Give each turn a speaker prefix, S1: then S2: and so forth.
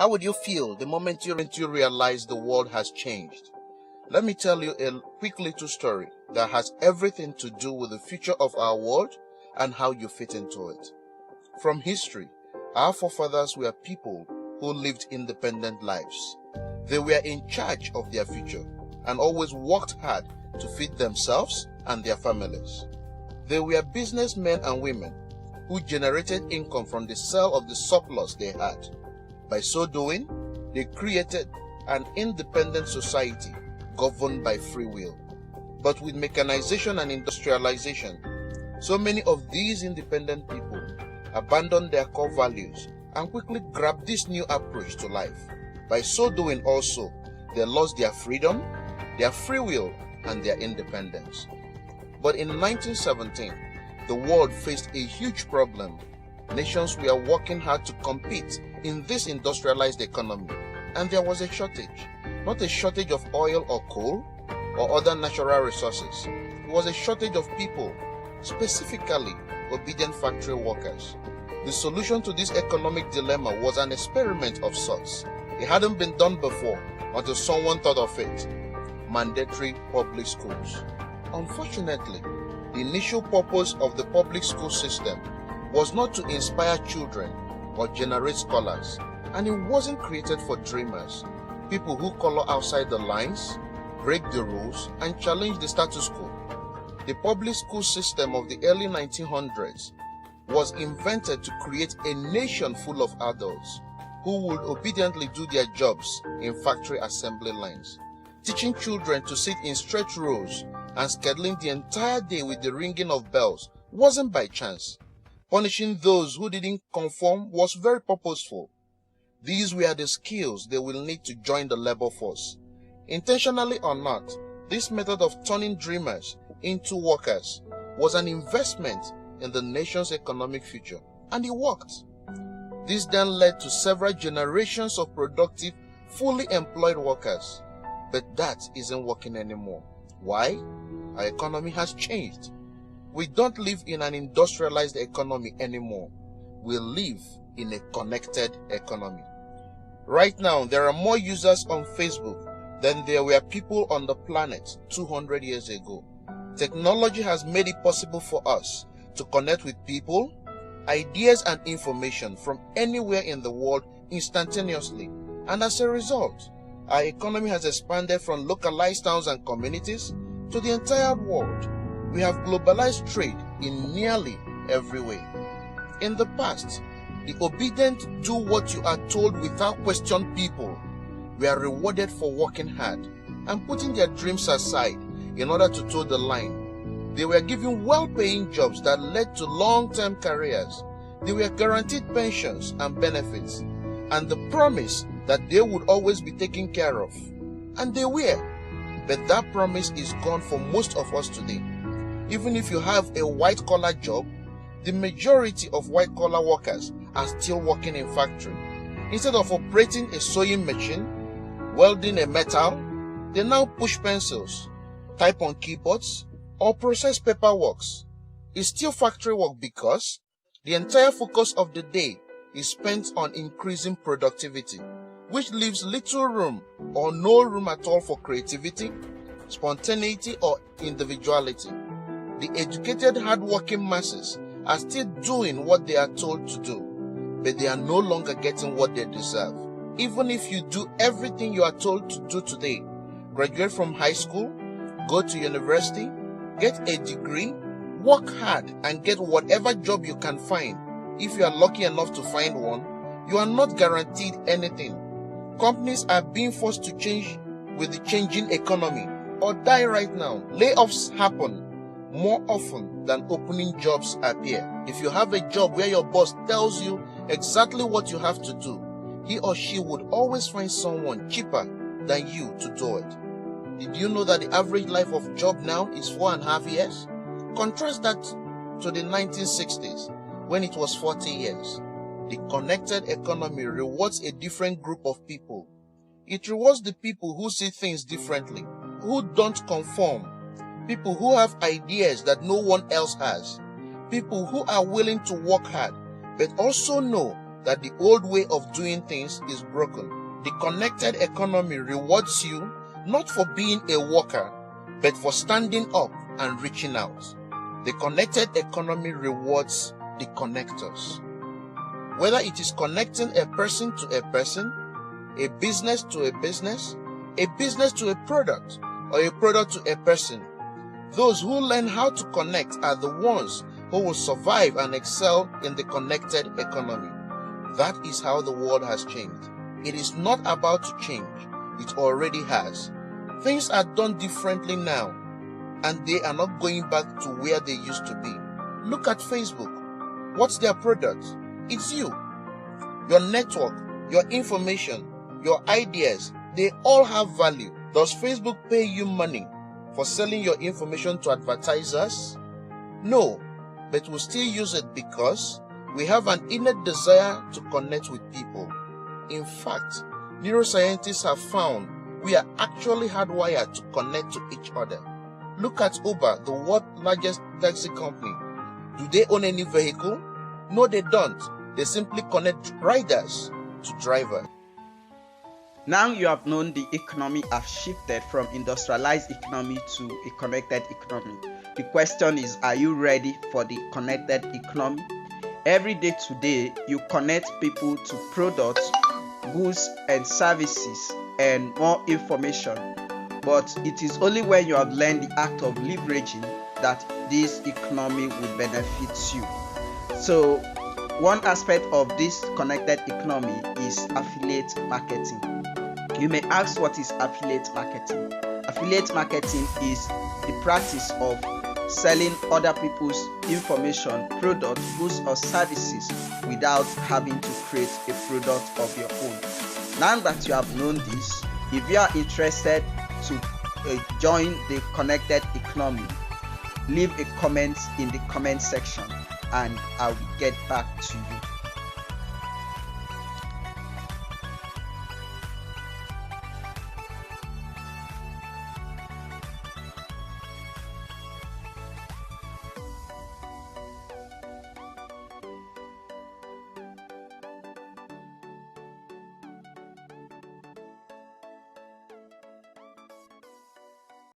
S1: How would you feel the moment you realize the world has changed? Let me tell you a quick little story that has everything to do with the future of our world and how you fit into it. From history, our forefathers were people who lived independent lives. They were in charge of their future and always worked hard to feed themselves and their families. They were businessmen and women who generated income from the sale of the surplus they had. By so doing, they created an independent society governed by free will. But with mechanization and industrialization, so many of these independent people abandoned their core values and quickly grabbed this new approach to life. By so doing also, they lost their freedom, their free will, and their independence. But in 1917, the world faced a huge problem. Nations were working hard to compete in this industrialized economy, and there was a shortage. Not a shortage of oil or coal or other natural resources. It was a shortage of people, specifically obedient factory workers. The solution to this economic dilemma was an experiment of sorts. It hadn't been done before until someone thought of it: mandatory public schools. Unfortunately, the initial purpose of the public school system was not to inspire children or generate scholars, and it wasn't created for dreamers, people who color outside the lines, break the rules, and challenge the status quo. The public school system of the early 1900s was invented to create a nation full of adults who would obediently do their jobs in factory assembly lines. Teaching children to sit in straight rows and scheduling the entire day with the ringing of bells wasn't by chance. Punishing those who didn't conform was very purposeful. These were the skills they will need to join the labor force. Intentionally or not, this method of turning dreamers into workers was an investment in the nation's economic future, and it worked. This then led to several generations of productive, fully employed workers. But that isn't working anymore. Why? Our economy has changed. We don't live in an industrialized economy anymore. We live in a connected economy. Right now, there are more users on Facebook than there were people on the planet 200 years ago. Technology has made it possible for us to connect with people, ideas, and information from anywhere in the world instantaneously. And as a result, our economy has expanded from localized towns and communities to the entire world. We have globalized trade in nearly every way. In the past, the obedient do what you are told without question people were rewarded for working hard and putting their dreams aside in order to toe the line. They were given well-paying jobs that led to long-term careers. They were guaranteed pensions and benefits, and the promise that they would always be taken care of. And they were. But that promise is gone for most of us today. Even if you have a white-collar job, the majority of white-collar workers are still working in factory. Instead of operating a sewing machine, welding a metal, they now push pencils, type on keyboards, or process paperwork. It's still factory work because the entire focus of the day is spent on increasing productivity, which leaves little room or no room at all for creativity, spontaneity, or individuality. The educated, hard-working masses are still doing what they are told to do, but they are no longer getting what they deserve. Even if you do everything you are told to do today, graduate from high school, go to university, get a degree, work hard, and get whatever job you can find. If you are lucky enough to find one, you are not guaranteed anything. Companies are being forced to change with the changing economy or die right now. Layoffs happen more often than opening jobs appear. If you have a job where your boss tells you exactly what you have to do, he or she would always find someone cheaper than you to do it. Did you know that the average life of job now is 4.5 years? Contrast that to the 1960s when it was 40 years. The connected economy rewards a different group of people. It rewards the people who see things differently, who don't conform, people who have ideas that no one else has, people who are willing to work hard but also know that the old way of doing things is broken. The connected economy rewards you not for being a worker, but for standing up and reaching out. The connected economy rewards the connectors. Whether it is connecting a person to a person, a business to a business to a product, or a product to a person, those who learn how to connect are the ones who will survive and excel in the connected economy. That is how the world has changed. It is not about to change. It already has. Things are done differently now, and they are not going back to where they used to be. Look at Facebook. What's their product? It's you. Your network, your information, your ideas, they all have value. Does Facebook pay you money for selling your information to advertisers? No, but we still use it because we have an innate desire to connect with people. In fact, neuroscientists have found we are actually hardwired to connect to each other. Look at Uber, the world's largest taxi company. Do they own any vehicle? No, they don't. They simply connect riders to drivers.
S2: Now you have known the economy has shifted from industrialized economy to a connected economy. The question is, are you ready for the connected economy? Every day today, you connect people to products, goods and services and more information. But it is only when you have learned the act of leveraging that this economy will benefit you. So one aspect of this connected economy is affiliate marketing. You may ask, what is affiliate marketing? Affiliate marketing is the practice of selling other people's information, products, goods or services without having to create a product of your own. Now that you have known this, if you are interested to join the connected economy, leave a comment in the comment section and I will get back to you.